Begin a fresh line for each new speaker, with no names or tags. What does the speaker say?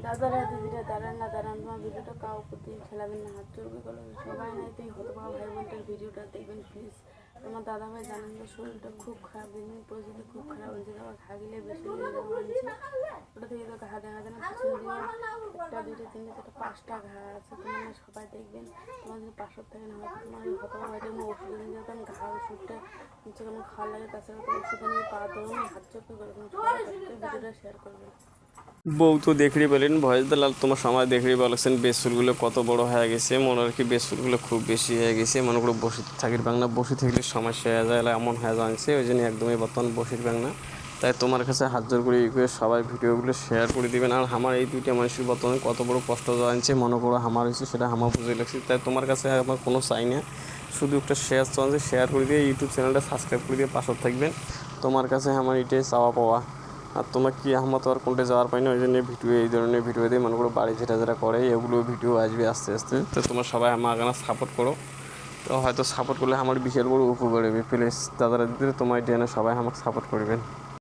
দাদারা দিদিরা দাঁড়ান না দাঁড়ান, তোমার ভিডিওটা কাউকে দিয়ে খেলাবেন না, হাত জোর করে সবাই নাই তুই হতভাগ ভাই বোনটার ভিডিওটা দেখবেন প্লিজ। তোমার দাদা ভাই জানেন যে শরীরটা খুব খারাপ, দিন দিন পরিস্থিতি খুব খারাপ হয়েছে, আবার ঘা গিলে বেশি আনছে ওটা থেকে তো ঘা দেখা যায় না, পিছন দিয়ে একটা দুটো তিনটে চারটে পাঁচটা ঘা আছে। তোমার সবাই দেখবেন, তোমার যদি পাঁচশো থেকে না হয় তোমার হতভাগ ভাইটা কোনো ওষুধ নিয়ে যেতাম, ঘা ওষুধটা হচ্ছে কেমন খাওয়া লাগে, তাছাড়া তো ওষুধ নিয়ে পা ধরুন হাত চোখ করে সবাই ভিডিওটা শেয়ার করবেন।
বউ তো দেখলি পেলেন ভয়েস দিলাল তোমার সময় দেখলি বলেছেন বেসুরগুলো কত বড় হয়ে গেছে, মনে আর কি বেসুরগুলো খুব বেশি হয়ে গেছে, মনে করো বসে থাকির বাংলা বসে থাকলে সমস্যা হয়ে যায় এমন হয়ে যাচ্ছে, ওই জন্য একদমই বর্তমান বসির বাংলা। তাই তোমার কাছে হাত জোর করে সবাই ভিডিওগুলো শেয়ার করে দিবেন। আর আমার এই দুইটা মানুষের বর্তমানে কত বড় কষ্ট জানছে মনে করো আমার হয়েছে, সেটা আমার বুঝে লাগছে। তাই তোমার কাছে আমার কোনো চাই না, শুধু একটা শেয়ার চান্সে শেয়ার করে দিয়ে ইউটিউব চ্যানেলটা সাবস্ক্রাইব করে দিয়ে পাশে থাকবেন। তোমার কাছে আমার এটাই চাওয়া পাওয়া। আর তোমার কি আমার তো আর কোনটা যাওয়ার পাই না, ওই জন্য ভিডিও এই ধরনের ভিডিও দিয়ে মনে করো বাড়ি যেটা যারা করে এগুলো ভিডিও আসবে আস্তে আস্তে। তো তোমার সবাই আমার এখানে সাপোর্ট করো, তো হয়তো সাপোর্ট করলে আমার বিশাল বড় উপকার হবে। প্লিজ দাদারা দিদি তোমার ডিএনএ সবাই আমাকে সাপোর্ট করবেন।